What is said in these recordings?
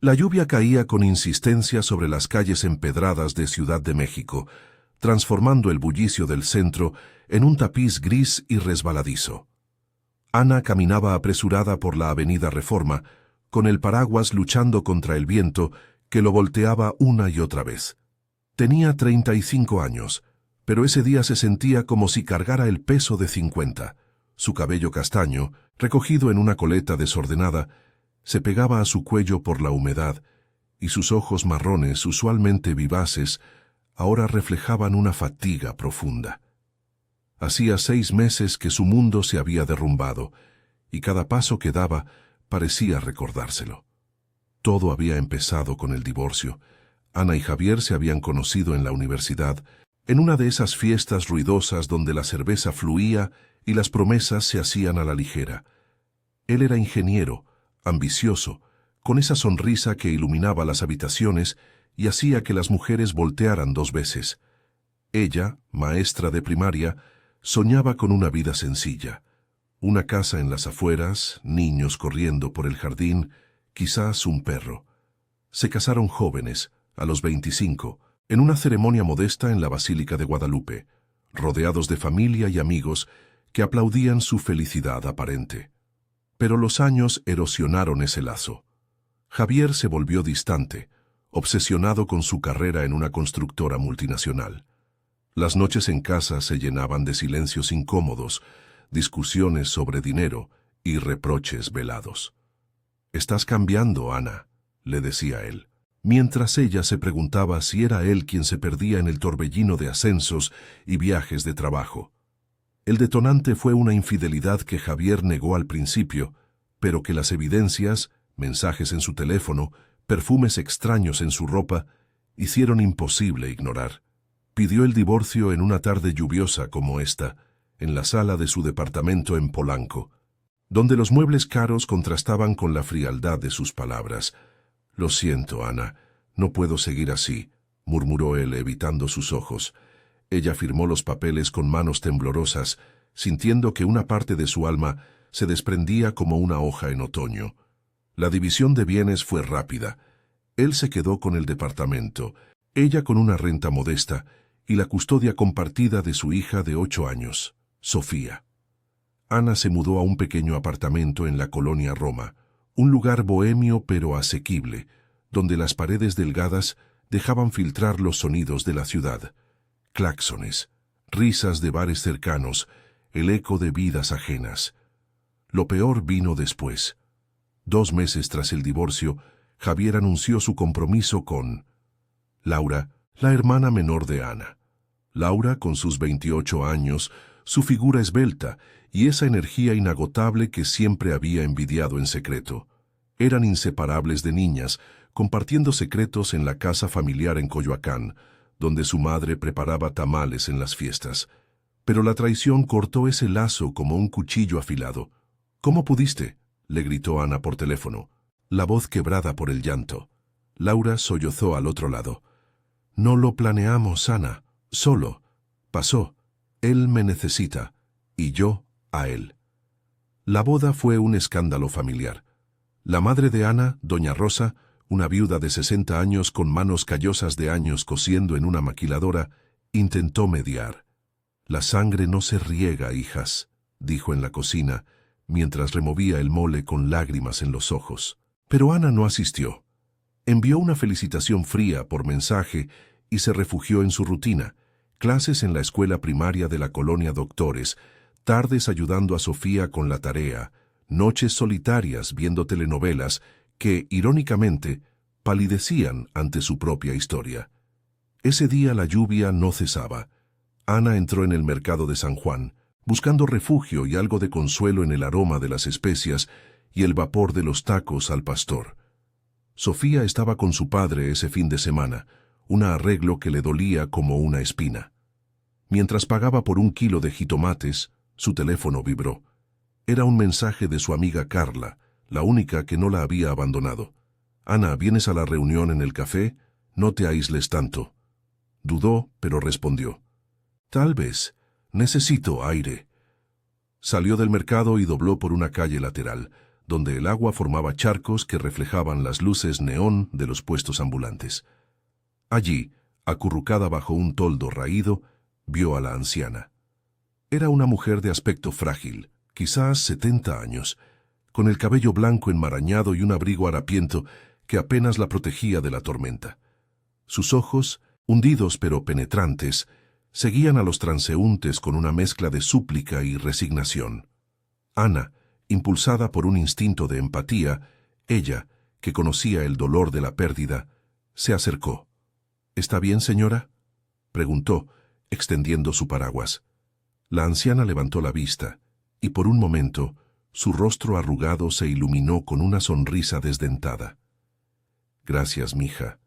La lluvia caía con insistencia sobre las calles empedradas de Ciudad de México, transformando el bullicio del centro en un tapiz gris y resbaladizo. Ana caminaba apresurada por la avenida Reforma, con el paraguas luchando contra el viento que lo volteaba una y otra vez. Tenía 35 años, pero ese día se sentía como si cargara el peso de 50. Su cabello castaño, recogido en una coleta desordenada, se pegaba a su cuello por la humedad, y sus ojos marrones, usualmente vivaces, ahora reflejaban una fatiga profunda. Hacía 6 meses que su mundo se había derrumbado, y cada paso que daba parecía recordárselo. Todo había empezado con el divorcio. Ana y Javier se habían conocido en la universidad, en una de esas fiestas ruidosas donde la cerveza fluía y las promesas se hacían a la ligera. Él era ingeniero, ambicioso, con esa sonrisa que iluminaba las habitaciones y hacía que las mujeres voltearan 2 veces. Ella, maestra de primaria, soñaba con una vida sencilla. Una casa en las afueras, niños corriendo por el jardín, quizás un perro. Se casaron jóvenes, a los 25, en una ceremonia modesta en la Basílica de Guadalupe, rodeados de familia y amigos que aplaudían su felicidad aparente. Pero los años erosionaron ese lazo. Javier se volvió distante, obsesionado con su carrera en una constructora multinacional. Las noches en casa se llenaban de silencios incómodos, discusiones sobre dinero y reproches velados. «Estás cambiando, Ana», le decía él, mientras ella se preguntaba si era él quien se perdía en el torbellino de ascensos y viajes de trabajo. El detonante fue una infidelidad que Javier negó al principio, pero que las evidencias, mensajes en su teléfono, perfumes extraños en su ropa, hicieron imposible ignorar. Pidió el divorcio en una tarde lluviosa como esta, en la sala de su departamento en Polanco, donde los muebles caros contrastaban con la frialdad de sus palabras. «Lo siento, Ana, no puedo seguir así», murmuró él, evitando sus ojos. Ella firmó los papeles con manos temblorosas, sintiendo que una parte de su alma se desprendía como una hoja en otoño. La división de bienes fue rápida. Él se quedó con el departamento, ella con una renta modesta y la custodia compartida de su hija de 8 años, Sofía. Ana se mudó a un pequeño apartamento en la colonia Roma, un lugar bohemio pero asequible, donde las paredes delgadas dejaban filtrar los sonidos de la ciudad. Claxones, risas de bares cercanos, el eco de vidas ajenas. Lo peor vino después. 2 meses tras el divorcio, Javier anunció su compromiso con Laura, la hermana menor de Ana. Laura, con sus 28 años, su figura esbelta y esa energía inagotable que siempre había envidiado en secreto. Eran inseparables de niñas, compartiendo secretos en la casa familiar en Coyoacán, donde su madre preparaba tamales en las fiestas. Pero la traición cortó ese lazo como un cuchillo afilado. «¿Cómo pudiste?», le gritó Ana por teléfono, la voz quebrada por el llanto. Laura sollozó al otro lado. «No lo planeamos, Ana. Solo. Pasó. Él me necesita. Y yo a él». La boda fue un escándalo familiar. La madre de Ana, doña Rosa, una viuda de 60 años con manos callosas de años cosiendo en una maquiladora, intentó mediar. «La sangre no se riega, hijas», dijo en la cocina, mientras removía el mole con lágrimas en los ojos. Pero Ana no asistió. Envió una felicitación fría por mensaje y se refugió en su rutina, clases en la escuela primaria de la colonia Doctores, tardes ayudando a Sofía con la tarea, noches solitarias viendo telenovelas que, irónicamente, palidecían ante su propia historia. Ese día la lluvia no cesaba. Ana entró en el mercado de San Juan, buscando refugio y algo de consuelo en el aroma de las especias y el vapor de los tacos al pastor. Sofía estaba con su padre ese fin de semana, un arreglo que le dolía como una espina. Mientras pagaba por 1 kilo de jitomates, su teléfono vibró. Era un mensaje de su amiga Carla, la única que no la había abandonado. «Ana, ¿vienes a la reunión en el café? No te aísles tanto». Dudó, pero respondió. «Tal vez. Necesito aire». Salió del mercado y dobló por una calle lateral, donde el agua formaba charcos que reflejaban las luces neón de los puestos ambulantes. Allí, acurrucada bajo un toldo raído, vio a la anciana. Era una mujer de aspecto frágil, quizás 70 años, con el cabello blanco enmarañado y un abrigo harapiento que apenas la protegía de la tormenta. Sus ojos, hundidos pero penetrantes, seguían a los transeúntes con una mezcla de súplica y resignación. Ana, impulsada por un instinto de empatía, ella, que conocía el dolor de la pérdida, se acercó. —¿Está bien, señora? —preguntó, extendiendo su paraguas. La anciana levantó la vista, y por un momento, su rostro arrugado se iluminó con una sonrisa desdentada. —Gracias, mija.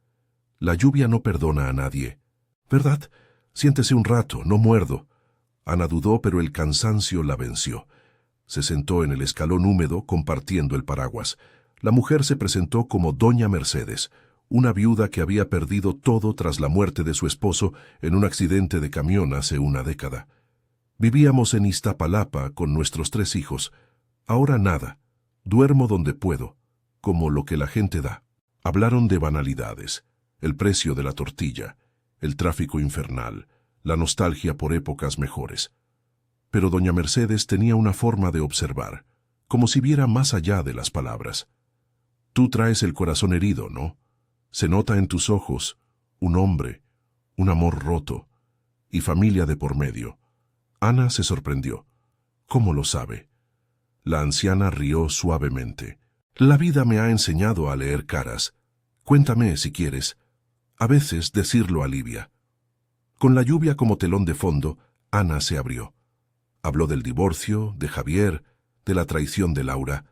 La lluvia no perdona a nadie. —¿Verdad? Siéntese un rato, no muerdo. Ana dudó, pero el cansancio la venció. Se sentó en el escalón húmedo compartiendo el paraguas. La mujer se presentó como Doña Mercedes, una viuda que había perdido todo tras la muerte de su esposo en un accidente de camión hace una década. Vivíamos en Iztapalapa con nuestros 3 hijos. Ahora nada. Duermo donde puedo, como lo que la gente da. Hablaron de banalidades, el precio de la tortilla, el tráfico infernal, la nostalgia por épocas mejores. Pero doña Mercedes tenía una forma de observar, como si viera más allá de las palabras. Tú traes el corazón herido, ¿no? Se nota en tus ojos un hombre, un amor roto y familia de por medio. Ana se sorprendió. ¿Cómo lo sabe? La anciana rió suavemente. La vida me ha enseñado a leer caras. Cuéntame si quieres. A veces decirlo alivia. Con la lluvia como telón de fondo, Ana se abrió. Habló del divorcio, de Javier, de la traición de Laura.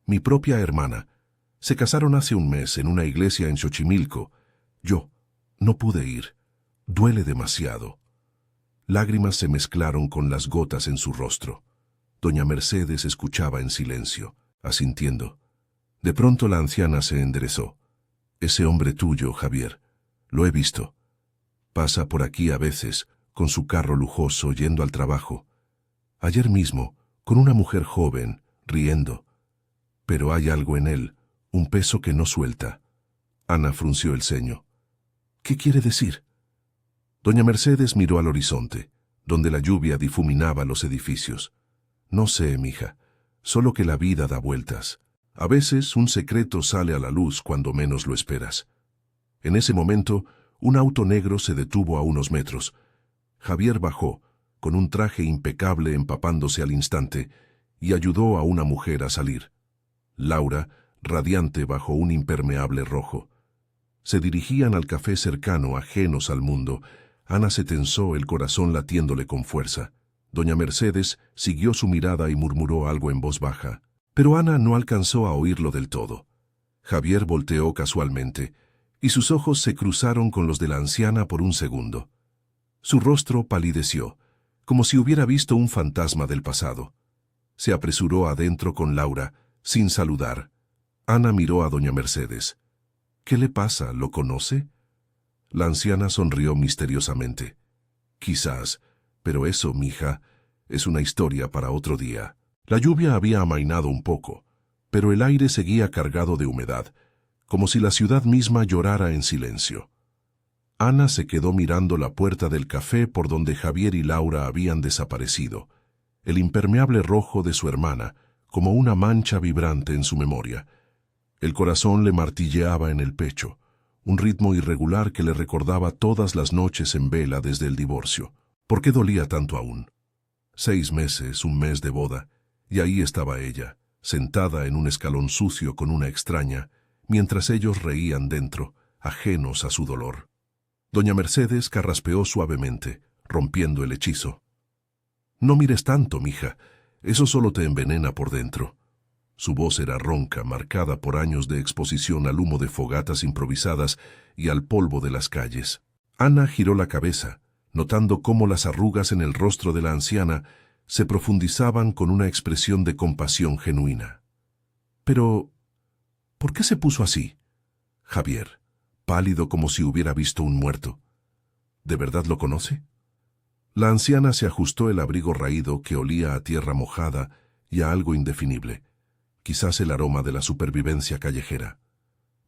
Mi propia hermana. Se casaron hace un mes en una iglesia en Xochimilco. Yo no pude ir. Duele demasiado. Lágrimas se mezclaron con las gotas en su rostro. Doña Mercedes escuchaba en silencio, asintiendo. De pronto la anciana se enderezó. Ese hombre tuyo, Javier, lo he visto. Pasa por aquí a veces, con su carro lujoso, yendo al trabajo. Ayer mismo, con una mujer joven, riendo. Pero hay algo en él, un peso que no suelta. Ana frunció el ceño. ¿Qué quiere decir? Doña Mercedes miró al horizonte, donde la lluvia difuminaba los edificios. No sé, mija, solo que la vida da vueltas. A veces un secreto sale a la luz cuando menos lo esperas. En ese momento, un auto negro se detuvo a unos metros. Javier bajó, con un traje impecable empapándose al instante, y ayudó a una mujer a salir. Laura, radiante bajo un impermeable rojo. Se dirigían al café cercano, ajenos al mundo. Ana se tensó, el corazón latiéndole con fuerza. Doña Mercedes siguió su mirada y murmuró algo en voz baja. Pero Ana no alcanzó a oírlo del todo. Javier volteó casualmente, y sus ojos se cruzaron con los de la anciana por un segundo. Su rostro palideció, como si hubiera visto un fantasma del pasado. Se apresuró adentro con Laura, sin saludar. Ana miró a doña Mercedes. ¿Qué le pasa? ¿Lo conoce? La anciana sonrió misteriosamente. Quizás, pero eso, mija, es una historia para otro día. La lluvia había amainado un poco, pero el aire seguía cargado de humedad, como si la ciudad misma llorara en silencio. Ana se quedó mirando la puerta del café por donde Javier y Laura habían desaparecido, el impermeable rojo de su hermana, como una mancha vibrante en su memoria. El corazón le martilleaba en el pecho, un ritmo irregular que le recordaba todas las noches en vela desde el divorcio. ¿Por qué dolía tanto aún? 6 meses, un mes de boda, y ahí estaba ella, sentada en un escalón sucio con una extraña, mientras ellos reían dentro, ajenos a su dolor. Doña Mercedes carraspeó suavemente, rompiendo el hechizo. No mires tanto, mija, eso solo te envenena por dentro. Su voz era ronca, marcada por años de exposición al humo de fogatas improvisadas y al polvo de las calles. Ana giró la cabeza, notando cómo las arrugas en el rostro de la anciana se profundizaban con una expresión de compasión genuina. Pero, ¿por qué se puso así? Javier, pálido como si hubiera visto un muerto. ¿De verdad lo conoce? La anciana se ajustó el abrigo raído que olía a tierra mojada y a algo indefinible. quizás el aroma de la supervivencia callejera.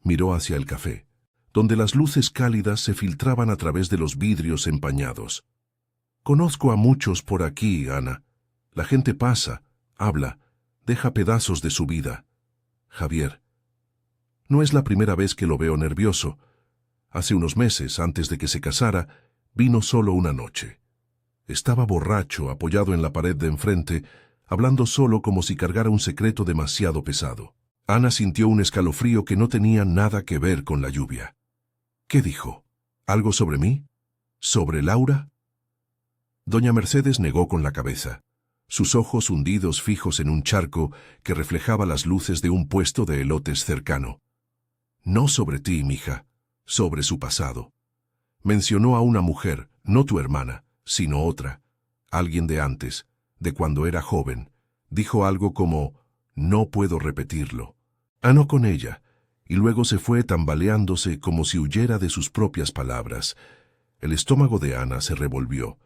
Miró hacia el café, donde las luces cálidas se filtraban a través de los vidrios empañados. Conozco a muchos por aquí, Ana. La gente pasa, habla, deja pedazos de su vida. Javier. No es la primera vez que lo veo nervioso. Hace unos meses, antes de que se casara, vino solo una noche. Estaba borracho, apoyado en la pared de enfrente, hablando solo como si cargara un secreto demasiado pesado. Ana sintió un escalofrío que no tenía nada que ver con la lluvia. ¿Qué dijo? ¿Algo sobre mí? ¿Sobre Laura? Doña Mercedes negó con la cabeza, sus ojos hundidos fijos en un charco que reflejaba las luces de un puesto de elotes cercano. No sobre ti, mija, sobre su pasado. Mencionó a una mujer, no tu hermana, sino otra, alguien de antes, de cuando era joven. Dijo algo como, no puedo repetirlo. Anó con ella, y luego se fue tambaleándose como si huyera de sus propias palabras. El estómago de Ana se revolvió.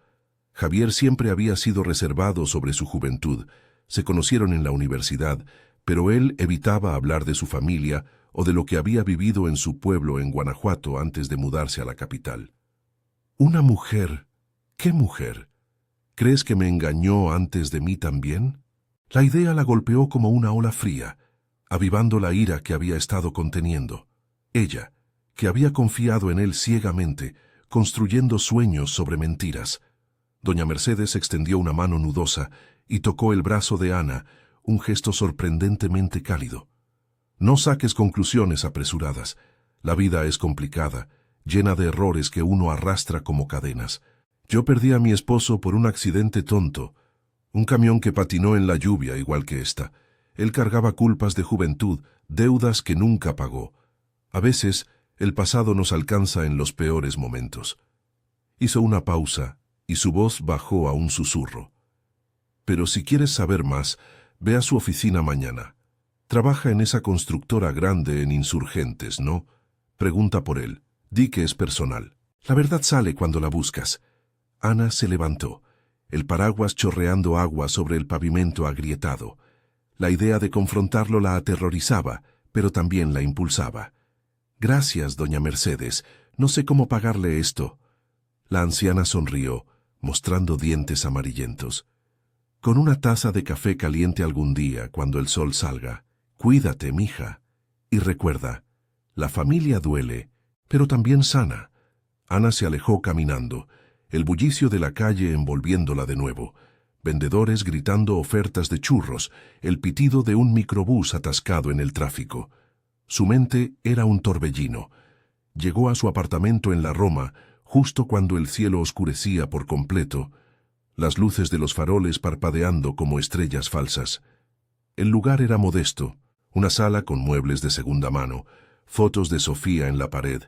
Javier siempre había sido reservado sobre su juventud. Se conocieron en la universidad, pero él evitaba hablar de su familia o de lo que había vivido en su pueblo en Guanajuato antes de mudarse a la capital. ¿Una mujer? ¿Qué mujer? ¿Crees que me engañó antes de mí también? La idea la golpeó como una ola fría, avivando la ira que había estado conteniendo. Ella, que había confiado en él ciegamente, construyendo sueños sobre mentiras. Doña Mercedes extendió una mano nudosa y tocó el brazo de Ana, un gesto sorprendentemente cálido. No saques conclusiones apresuradas. La vida es complicada, llena de errores que uno arrastra como cadenas. Yo perdí a mi esposo por un accidente tonto, un camión que patinó en la lluvia igual que esta. Él cargaba culpas de juventud, deudas que nunca pagó. A veces, el pasado nos alcanza en los peores momentos. Hizo una pausa y su voz bajó a un susurro. Pero si quieres saber más, ve a su oficina mañana. Trabaja en esa constructora grande en Insurgentes, ¿no? Pregunta por él. Di que es personal. La verdad sale cuando la buscas. Ana se levantó, el paraguas chorreando agua sobre el pavimento agrietado. La idea de confrontarlo la aterrorizaba, pero también la impulsaba. Gracias, doña Mercedes. No sé cómo pagarle esto. La anciana sonrió, mostrando dientes amarillentos. Con una taza de café caliente algún día, cuando el sol salga. Cuídate, mija. Y recuerda, la familia duele, pero también sana. Ana se alejó caminando, el bullicio de la calle envolviéndola de nuevo. Vendedores gritando ofertas de churros, el pitido de un microbús atascado en el tráfico. Su mente era un torbellino. Llegó a su apartamento en la Roma, justo cuando el cielo oscurecía por completo, las luces de los faroles parpadeando como estrellas falsas. El lugar era modesto, una sala con muebles de segunda mano, fotos de Sofía en la pared,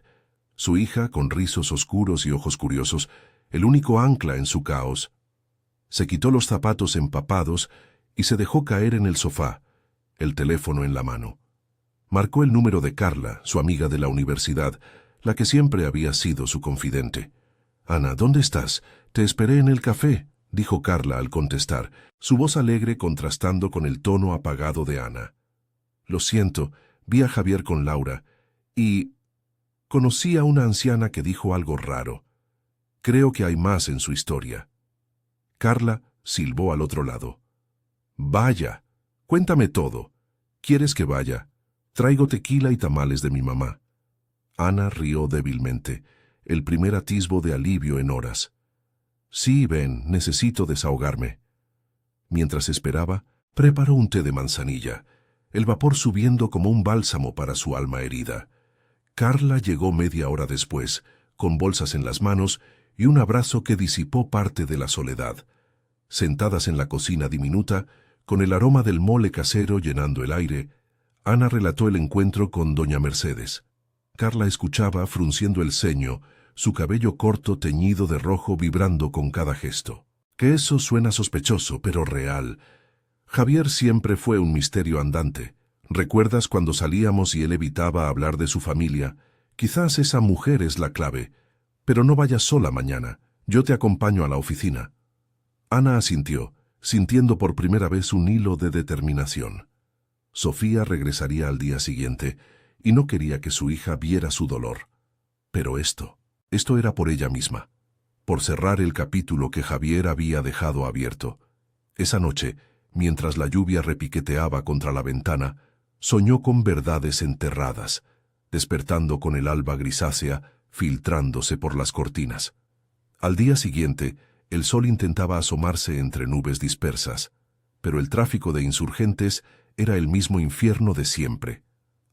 su hija con rizos oscuros y ojos curiosos, el único ancla en su caos. Se quitó los zapatos empapados y se dejó caer en el sofá, el teléfono en la mano. Marcó el número de Carla, su amiga de la universidad, la que siempre había sido su confidente. «Ana, ¿dónde estás? Te esperé en el café», dijo Carla al contestar, su voz alegre contrastando con el tono apagado de Ana. «Lo siento, vi a Javier con Laura, y conocí a una anciana que dijo algo raro. Creo que hay más en su historia». Carla silbó al otro lado. «Vaya, cuéntame todo. ¿Quieres que vaya? Traigo tequila y tamales de mi mamá». Ana rió débilmente, el primer atisbo de alivio en horas. «Sí, ven, necesito desahogarme». Mientras esperaba, preparó un té de manzanilla, el vapor subiendo como un bálsamo para su alma herida. Carla llegó media hora después, con bolsas en las manos y un abrazo que disipó parte de la soledad. Sentadas en la cocina diminuta, con el aroma del mole casero llenando el aire, Ana relató el encuentro con doña Mercedes. Carla escuchaba frunciendo el ceño, su cabello corto teñido de rojo vibrando con cada gesto. Que eso suena sospechoso, pero real. Javier siempre fue un misterio andante. ¿Recuerdas cuando salíamos y él evitaba hablar de su familia? Quizás esa mujer es la clave. Pero no vayas sola mañana. Yo te acompaño a la oficina. Ana asintió, sintiendo por primera vez un hilo de determinación. Sofía regresaría al día siguiente y no quería que su hija viera su dolor. Pero esto era por ella misma, por cerrar el capítulo que Javier había dejado abierto. Esa noche, mientras la lluvia repiqueteaba contra la ventana, soñó con verdades enterradas, despertando con el alba grisácea filtrándose por las cortinas. Al día siguiente, el sol intentaba asomarse entre nubes dispersas, pero el tráfico de insurgentes era el mismo infierno de siempre.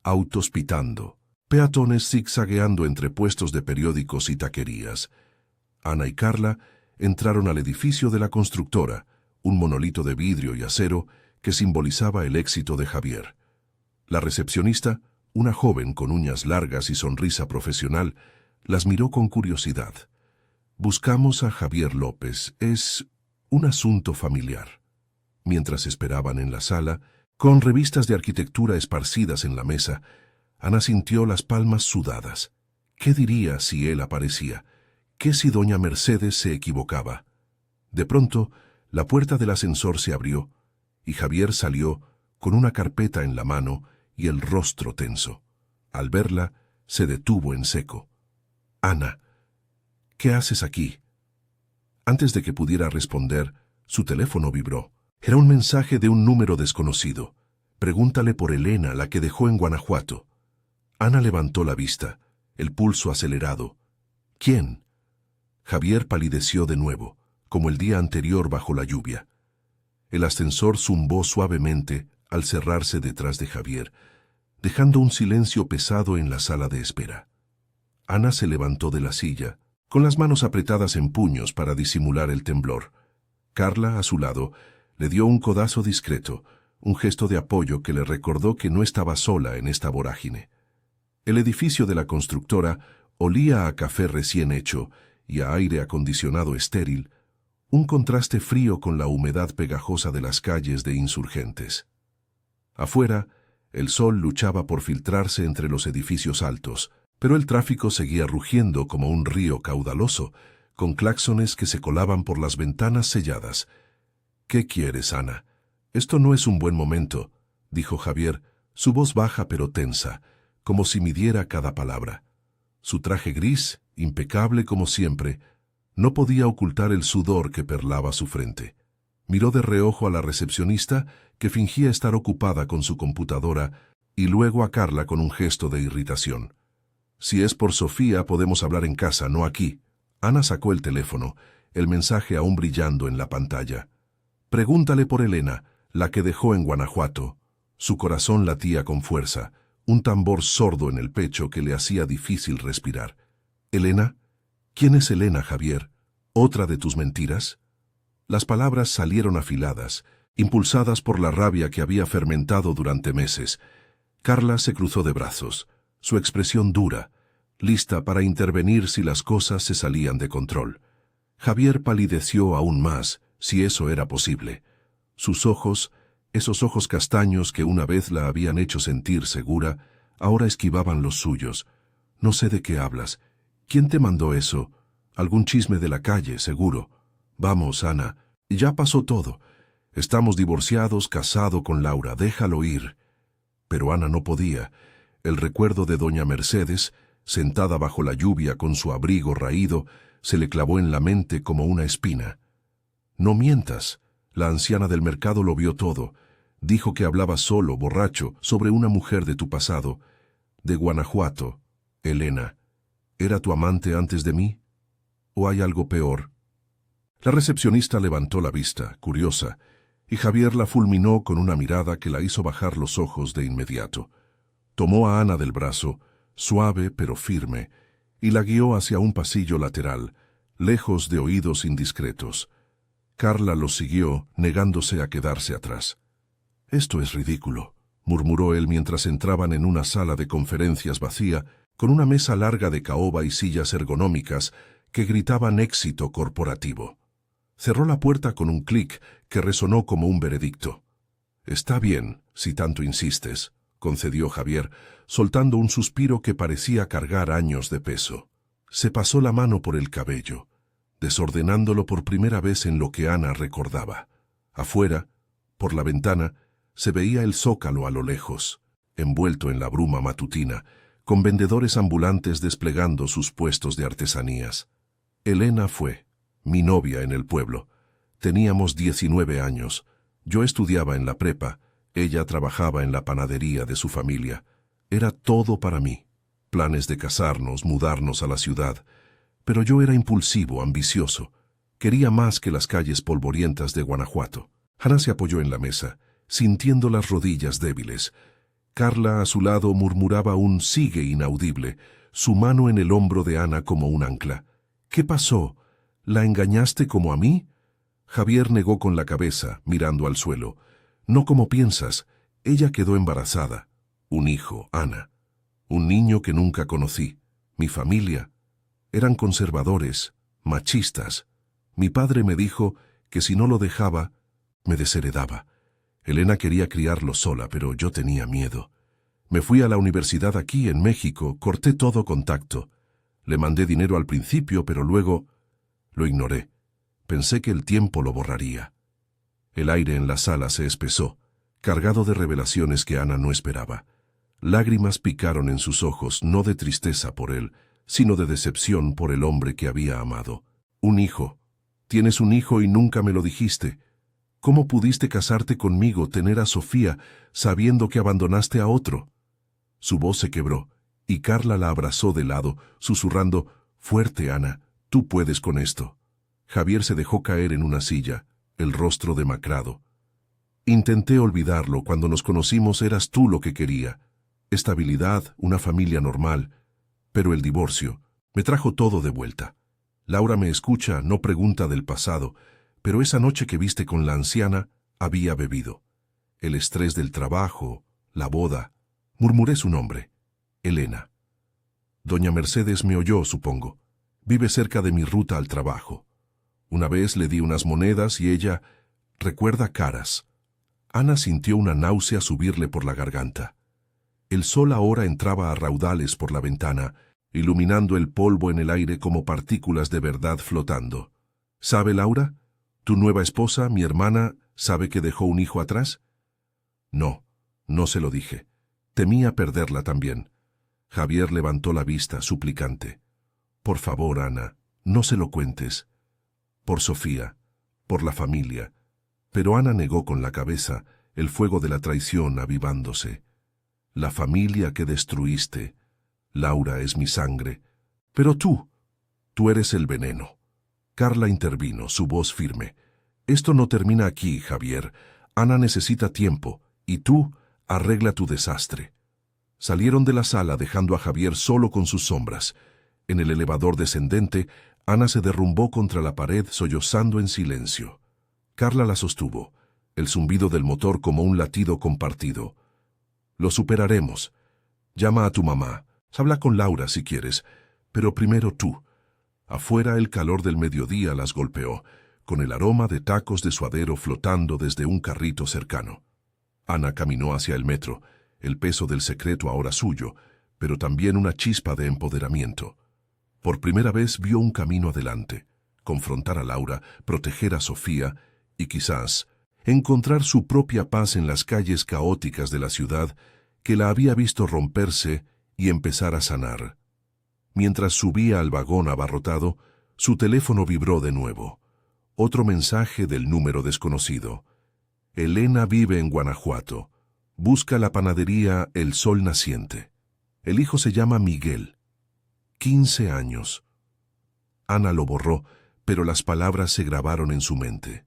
Autos pitando, peatones zigzagueando entre puestos de periódicos y taquerías. Ana y Carla entraron al edificio de la constructora, un monolito de vidrio y acero que simbolizaba el éxito de Javier. La recepcionista, una joven con uñas largas y sonrisa profesional, las miró con curiosidad. «Buscamos a Javier López. Es un asunto familiar». Mientras esperaban en la sala, con revistas de arquitectura esparcidas en la mesa, Ana sintió las palmas sudadas. ¿Qué diría si él aparecía? ¿Qué si doña Mercedes se equivocaba? De pronto, la puerta del ascensor se abrió y Javier salió con una carpeta en la mano y el rostro tenso. Al verla, se detuvo en seco. «Ana, ¿qué haces aquí?». Antes de que pudiera responder, su teléfono vibró. Era un mensaje de un número desconocido. «Pregúntale por Elena, la que dejó en Guanajuato». Ana levantó la vista, el pulso acelerado. «¿Quién?». Javier palideció de nuevo, como el día anterior bajo la lluvia. El ascensor zumbó suavemente al cerrarse detrás de Javier, dejando un silencio pesado en la sala de espera. Ana se levantó de la silla, con las manos apretadas en puños para disimular el temblor. Carla, a su lado, le dio un codazo discreto, un gesto de apoyo que le recordó que no estaba sola en esta vorágine. El edificio de la constructora olía a café recién hecho y a aire acondicionado estéril, un contraste frío con la humedad pegajosa de las calles de insurgentes. Afuera, el sol luchaba por filtrarse entre los edificios altos, pero el tráfico seguía rugiendo como un río caudaloso, con claxones que se colaban por las ventanas selladas. «¿Qué quieres, Ana? Esto no es un buen momento», dijo Javier, su voz baja pero tensa, como si midiera cada palabra. Su traje gris, impecable como siempre, no podía ocultar el sudor que perlaba su frente. Miró de reojo a la recepcionista, que fingía estar ocupada con su computadora, y luego a Carla con un gesto de irritación. «Si es por Sofía, podemos hablar en casa, no aquí». Ana sacó el teléfono, el mensaje aún brillando en la pantalla. «Pregúntale por Elena, la que dejó en Guanajuato». Su corazón latía con fuerza, un tambor sordo en el pecho que le hacía difícil respirar. «¿Elena? ¿Quién es Elena, Javier? ¿Otra de tus mentiras?». Las palabras salieron afiladas, impulsadas por la rabia que había fermentado durante meses. Carla se cruzó de brazos, su expresión dura, lista para intervenir si las cosas se salían de control. Javier palideció aún más, si eso era posible. Sus ojos, esos ojos castaños que una vez la habían hecho sentir segura, ahora esquivaban los suyos. «No sé de qué hablas. ¿Quién te mandó eso? Algún chisme de la calle, seguro. Vamos, Ana, ya pasó todo. Estamos divorciados, casado con Laura, déjalo ir». Pero Ana no podía. El recuerdo de doña Mercedes, sentada bajo la lluvia con su abrigo raído, se le clavó en la mente como una espina. «No mientas». La anciana del mercado lo vio todo. Dijo que hablaba solo, borracho, sobre una mujer de tu pasado. De Guanajuato. Elena. ¿Era tu amante antes de mí? ¿O hay algo peor? La recepcionista levantó la vista, curiosa, y Javier la fulminó con una mirada que la hizo bajar los ojos de inmediato. Tomó a Ana del brazo, suave pero firme, y la guió hacia un pasillo lateral, lejos de oídos indiscretos. Carla los siguió, negándose a quedarse atrás. «Esto es ridículo», murmuró él mientras entraban en una sala de conferencias vacía, con una mesa larga de caoba y sillas ergonómicas que gritaban éxito corporativo. Cerró la puerta con un clic que resonó como un veredicto. «Está bien, si tanto insistes», concedió Javier, soltando un suspiro que parecía cargar años de peso. Se pasó la mano por el cabello, desordenándolo por primera vez en lo que Ana recordaba. Afuera, por la ventana, Se veía el zócalo a lo lejos, envuelto en la bruma matutina, con vendedores ambulantes desplegando sus puestos de artesanías. Elena fue mi novia en el pueblo. Teníamos 19 años. Yo estudiaba en la prepa, ella trabajaba en la panadería de su familia. Era todo para mí. Planes de casarnos, mudarnos a la ciudad. Pero yo era impulsivo, ambicioso. Quería más que las calles polvorientas de Guanajuato. Ana se apoyó en la mesa, sintiendo las rodillas débiles. Carla, a su lado, murmuraba un sigue inaudible, su mano en el hombro de Ana como un ancla. ¿Qué pasó? ¿La engañaste como a mí? Javier negó con la cabeza, mirando al suelo. No como piensas, ella quedó embarazada. Un hijo, Ana. Un niño que nunca conocí. Mi familia. Eran conservadores, machistas. Mi padre me dijo que si no lo dejaba, me desheredaba. Elena quería criarlo sola, pero yo tenía miedo. Me fui a la universidad aquí, en México, corté todo contacto. Le mandé dinero al principio, pero luego lo ignoré. Pensé que el tiempo lo borraría. El aire en la sala se espesó, cargado de revelaciones que Ana no esperaba. Lágrimas picaron en sus ojos, no de tristeza por él, sino de decepción por el hombre que había amado. Un hijo. Tienes un hijo y nunca me lo dijiste. ¿Cómo pudiste casarte conmigo, tener a Sofía, sabiendo que abandonaste a otro? Su voz se quebró, y Carla la abrazó de lado, susurrando, «Fuerte, Ana, tú puedes con esto». Javier se dejó caer en una silla, el rostro demacrado. Intenté olvidarlo. Cuando nos conocimos eras tú lo que quería. Estabilidad, una familia normal. Pero el divorcio me trajo todo de vuelta. Laura me escucha, no pregunta del pasado, pero esa noche que viste con la anciana había bebido. El estrés del trabajo, la boda. Murmuré su nombre. Elena. Doña Mercedes me oyó, supongo. Vive cerca de mi ruta al trabajo. Una vez le di unas monedas y ella recuerda caras. Ana sintió una náusea subirle por la garganta. El sol ahora entraba a raudales por la ventana, iluminando el polvo en el aire como partículas de verdad flotando. ¿Sabe, Laura? ¿Tu nueva esposa, mi hermana, sabe que dejó un hijo atrás? No, no se lo dije. Temía perderla también. Javier levantó la vista, suplicante. Por favor, Ana, no se lo cuentes. Por Sofía, por la familia. Pero Ana negó con la cabeza, el fuego de la traición avivándose. La familia que destruiste. Laura es mi sangre. Pero tú eres el veneno. Carla intervino, su voz firme. Esto no termina aquí, Javier. Ana necesita tiempo, y tú arregla tu desastre. Salieron de la sala dejando a Javier solo con sus sombras. En el elevador descendente, Ana se derrumbó contra la pared sollozando en silencio. Carla la sostuvo, el zumbido del motor como un latido compartido. Lo superaremos. Llama a tu mamá. Habla con Laura si quieres, pero primero tú. Afuera el calor del mediodía las golpeó, con el aroma de tacos de suadero flotando desde un carrito cercano. Ana caminó hacia el metro, el peso del secreto ahora suyo, pero también una chispa de empoderamiento. Por primera vez vio un camino adelante, confrontar a Laura, proteger a Sofía y quizás encontrar su propia paz en las calles caóticas de la ciudad que la había visto romperse y empezar a sanar. Mientras subía al vagón abarrotado, su teléfono vibró de nuevo. Otro mensaje del número desconocido. Elena vive en Guanajuato. Busca la panadería El Sol Naciente. El hijo se llama Miguel. 15 años. Ana lo borró, pero las palabras se grabaron en su mente.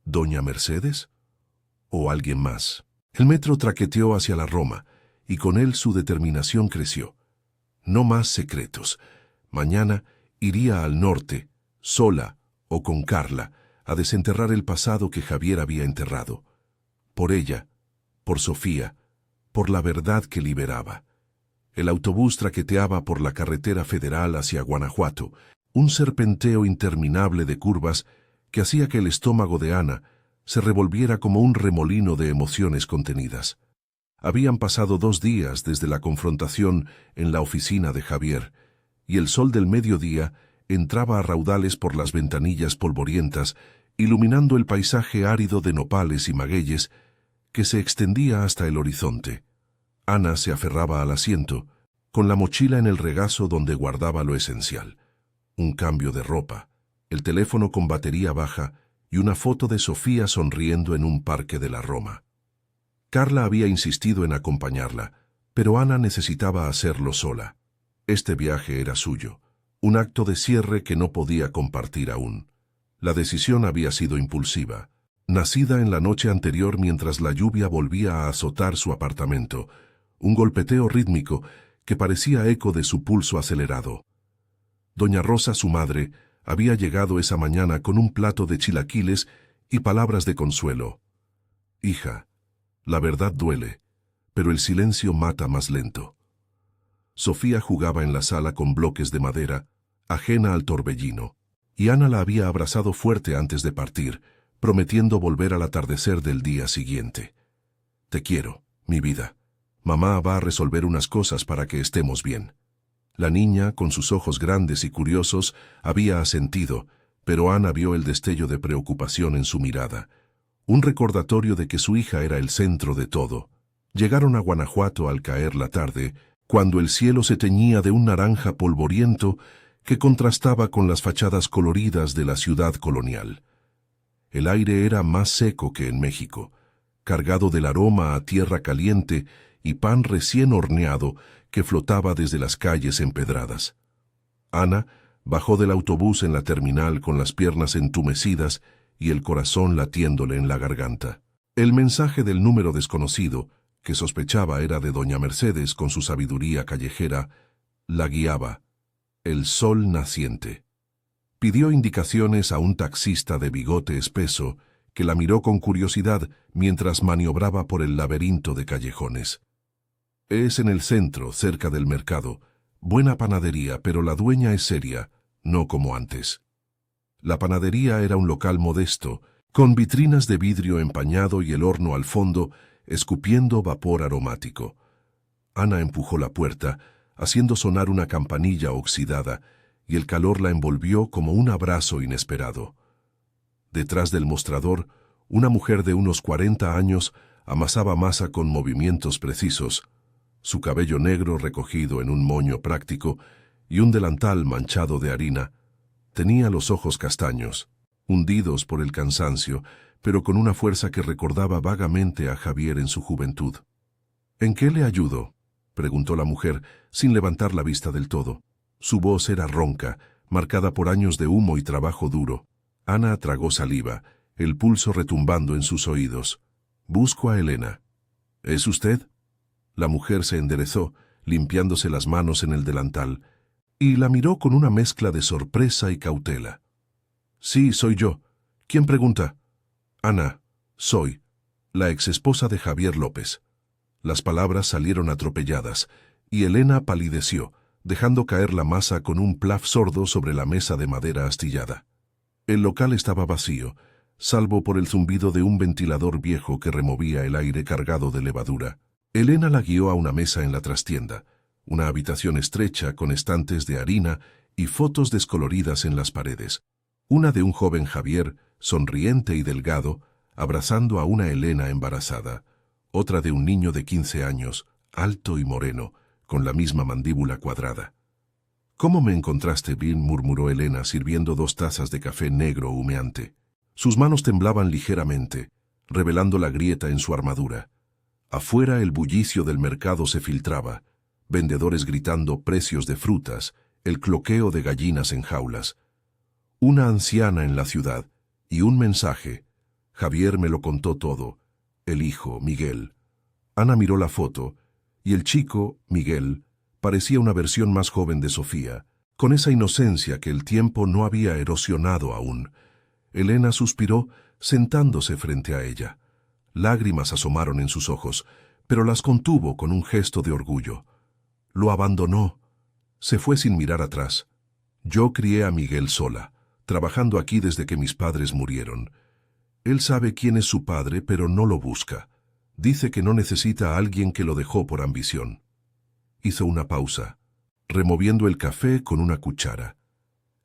¿Doña Mercedes? ¿O alguien más? El metro traqueteó hacia la Roma, y con él su determinación creció. No más secretos. Mañana iría al norte, sola o con Carla, a desenterrar el pasado que Javier había enterrado. Por ella, por Sofía, por la verdad que liberaba. El autobús traqueteaba por la carretera federal hacia Guanajuato, un serpenteo interminable de curvas que hacía que el estómago de Ana se revolviera como un remolino de emociones contenidas. Habían pasado 2 días desde la confrontación en la oficina de Javier, y el sol del mediodía entraba a raudales por las ventanillas polvorientas, iluminando el paisaje árido de nopales y magueyes que se extendía hasta el horizonte. Ana se aferraba al asiento, con la mochila en el regazo donde guardaba lo esencial. Un cambio de ropa, el teléfono con batería baja y una foto de Sofía sonriendo en un parque de la Roma. Carla había insistido en acompañarla, pero Ana necesitaba hacerlo sola. Este viaje era suyo, un acto de cierre que no podía compartir aún. La decisión había sido impulsiva, nacida en la noche anterior mientras la lluvia volvía a azotar su apartamento, un golpeteo rítmico que parecía eco de su pulso acelerado. Doña Rosa, su madre, había llegado esa mañana con un plato de chilaquiles y palabras de consuelo. «Hija, la verdad duele, pero el silencio mata más lento». Sofía jugaba en la sala con bloques de madera, ajena al torbellino, y Ana la había abrazado fuerte antes de partir, prometiendo volver al atardecer del día siguiente. «Te quiero, mi vida. Mamá va a resolver unas cosas para que estemos bien». La niña, con sus ojos grandes y curiosos, había asentido, pero Ana vio el destello de preocupación en su mirada, un recordatorio de que su hija era el centro de todo. Llegaron a Guanajuato al caer la tarde, cuando el cielo se teñía de un naranja polvoriento que contrastaba con las fachadas coloridas de la ciudad colonial. El aire era más seco que en México, cargado del aroma a tierra caliente y pan recién horneado que flotaba desde las calles empedradas. Ana bajó del autobús en la terminal con las piernas entumecidas y el corazón latiéndole en la garganta. El mensaje del número desconocido, que sospechaba era de doña Mercedes con su sabiduría callejera, la guiaba. El sol naciente. Pidió indicaciones a un taxista de bigote espeso que la miró con curiosidad mientras maniobraba por el laberinto de callejones. «Es en el centro, cerca del mercado. Buena panadería, pero la dueña es seria, no como antes». La panadería era un local modesto, con vitrinas de vidrio empañado y el horno al fondo, escupiendo vapor aromático. Ana empujó la puerta, haciendo sonar una campanilla oxidada, y el calor la envolvió como un abrazo inesperado. Detrás del mostrador, una mujer de unos 40 años amasaba masa con movimientos precisos, su cabello negro recogido en un moño práctico y un delantal manchado de harina. Tenía los ojos castaños, hundidos por el cansancio, pero con una fuerza que recordaba vagamente a Javier en su juventud. «¿En qué le ayudo?», preguntó la mujer, sin levantar la vista del todo. Su voz era ronca, marcada por años de humo y trabajo duro. Ana tragó saliva, el pulso retumbando en sus oídos. «Busco a Elena». «¿Es usted?». La mujer se enderezó, limpiándose las manos en el delantal, y la miró con una mezcla de sorpresa y cautela. «Sí, soy yo. ¿Quién pregunta?» «Ana, soy la exesposa de Javier López». Las palabras salieron atropelladas, y Elena palideció, dejando caer la masa con un plaf sordo sobre la mesa de madera astillada. El local estaba vacío, salvo por el zumbido de un ventilador viejo que removía el aire cargado de levadura. Elena la guió a una mesa en la trastienda, una habitación estrecha con estantes de harina y fotos descoloridas en las paredes. Una de un joven Javier, sonriente y delgado, abrazando a una Elena embarazada. Otra de un niño de 15 años, alto y moreno, con la misma mandíbula cuadrada. «¿Cómo me encontraste bien?», murmuró Elena, sirviendo 2 tazas de café negro humeante. Sus manos temblaban ligeramente, revelando la grieta en su armadura. Afuera el bullicio del mercado se filtraba, vendedores gritando precios de frutas, el cloqueo de gallinas en jaulas. Una anciana en la ciudad, y un mensaje. Javier me lo contó todo. El hijo, Miguel. Ana miró la foto, y el chico, Miguel, parecía una versión más joven de Sofía, con esa inocencia que el tiempo no había erosionado aún. Elena suspiró, sentándose frente a ella. Lágrimas asomaron en sus ojos, pero las contuvo con un gesto de orgullo. Lo abandonó. Se fue sin mirar atrás. Yo crié a Miguel sola, trabajando aquí desde que mis padres murieron. Él sabe quién es su padre, pero no lo busca. Dice que no necesita a alguien que lo dejó por ambición. Hizo una pausa, removiendo el café con una cuchara.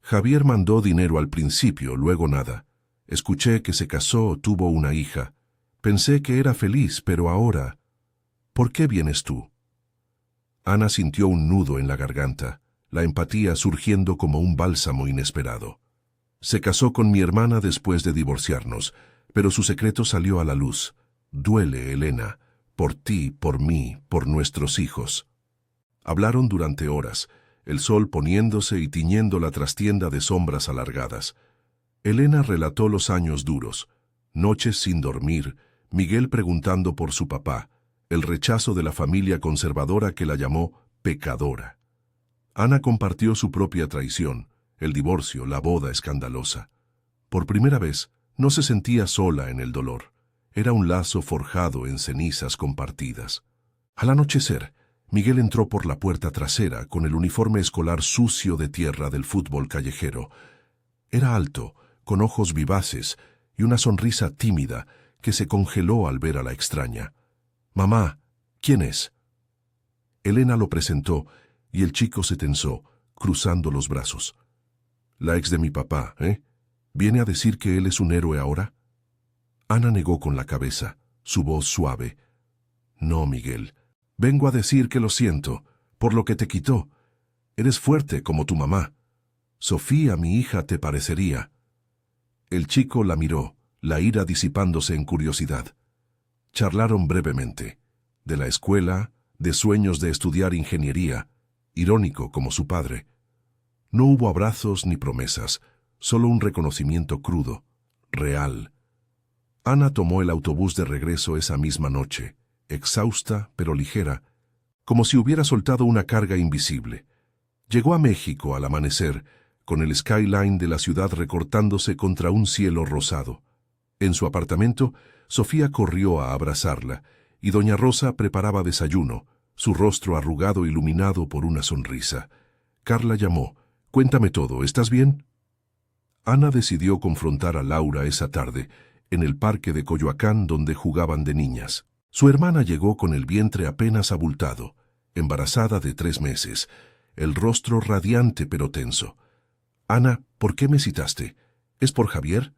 Javier mandó dinero al principio, luego nada. Escuché que se casó, tuvo una hija, Pensé que era feliz, pero ahora... ¿Por qué vienes tú? Ana sintió un nudo en la garganta, la empatía surgiendo como un bálsamo inesperado. Se casó con mi hermana después de divorciarnos, pero su secreto salió a la luz. Duele, Elena, por ti, por mí, por nuestros hijos. Hablaron durante horas, el sol poniéndose y tiñendo la trastienda de sombras alargadas. Elena relató los años duros, noches sin dormir, Miguel preguntando por su papá, el rechazo de la familia conservadora que la llamó pecadora. Ana compartió su propia traición, el divorcio, la boda escandalosa. Por primera vez, no se sentía sola en el dolor. Era un lazo forjado en cenizas compartidas. Al anochecer, Miguel entró por la puerta trasera con el uniforme escolar sucio de tierra del fútbol callejero. Era alto, con ojos vivaces y una sonrisa tímida que se congeló al ver a la extraña. «Mamá, ¿quién es?» Elena lo presentó y el chico se tensó, cruzando los brazos. «La ex de mi papá, ¿eh? ¿Viene a decir que él es un héroe ahora?» Ana negó con la cabeza, su voz suave. «No, Miguel. Vengo a decir que lo siento, por lo que te quitó. Eres fuerte como tu mamá. Sofía, mi hija, te parecería». El chico la miró, la ira disipándose en curiosidad. Charlaron brevemente, de la escuela, de sueños de estudiar ingeniería, irónico como su padre. No hubo abrazos ni promesas, solo un reconocimiento crudo, real. Ana tomó el autobús de regreso esa misma noche, exhausta pero ligera, como si hubiera soltado una carga invisible. Llegó a México al amanecer, con el skyline de la ciudad recortándose contra un cielo rosado. En su apartamento, Sofía corrió a abrazarla, y doña Rosa preparaba desayuno, su rostro arrugado iluminado por una sonrisa. Carla llamó. «Cuéntame todo, ¿estás bien?» Ana decidió confrontar a Laura esa tarde, en el parque de Coyoacán donde jugaban de niñas. Su hermana llegó con el vientre apenas abultado, embarazada de 3 meses, el rostro radiante pero tenso. «Ana, ¿por qué me citaste? ¿Es por Javier?»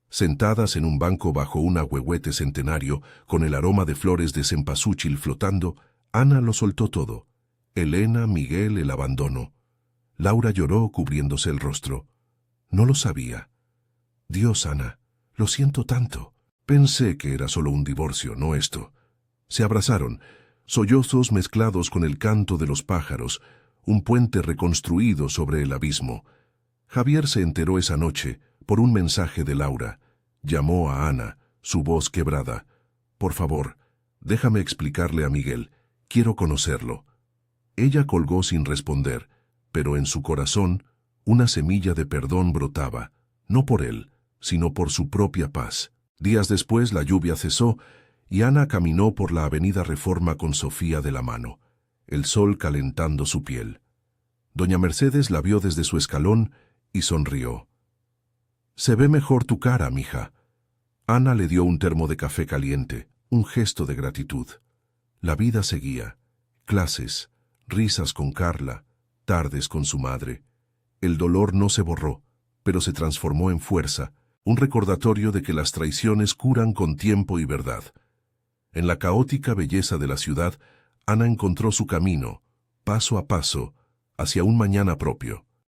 Sentadas en un banco bajo un ahuehuete centenario, con el aroma de flores de cempasúchil flotando, Ana lo soltó todo. Elena, Miguel, el abandono. Laura lloró cubriéndose el rostro. No lo sabía. «Dios, Ana, lo siento tanto. Pensé que era solo un divorcio, no esto». Se abrazaron, sollozos mezclados con el canto de los pájaros, un puente reconstruido sobre el abismo. Javier se enteró esa noche, por un mensaje de Laura. Llamó a Ana, su voz quebrada. «Por favor, déjame explicarle a Miguel. Quiero conocerlo». Ella colgó sin responder, pero en su corazón una semilla de perdón brotaba, no por él, sino por su propia paz. Días después la lluvia cesó y Ana caminó por la avenida Reforma con Sofía de la mano, el sol calentando su piel. Doña Mercedes la vio desde su escalón y sonrió. «Se ve mejor tu cara, mija». Ana le dio un termo de café caliente, un gesto de gratitud. La vida seguía. Clases, risas con Carla, tardes con su madre. El dolor no se borró, pero se transformó en fuerza, un recordatorio de que las traiciones curan con tiempo y verdad. En la caótica belleza de la ciudad, Ana encontró su camino, paso a paso, hacia un mañana propio.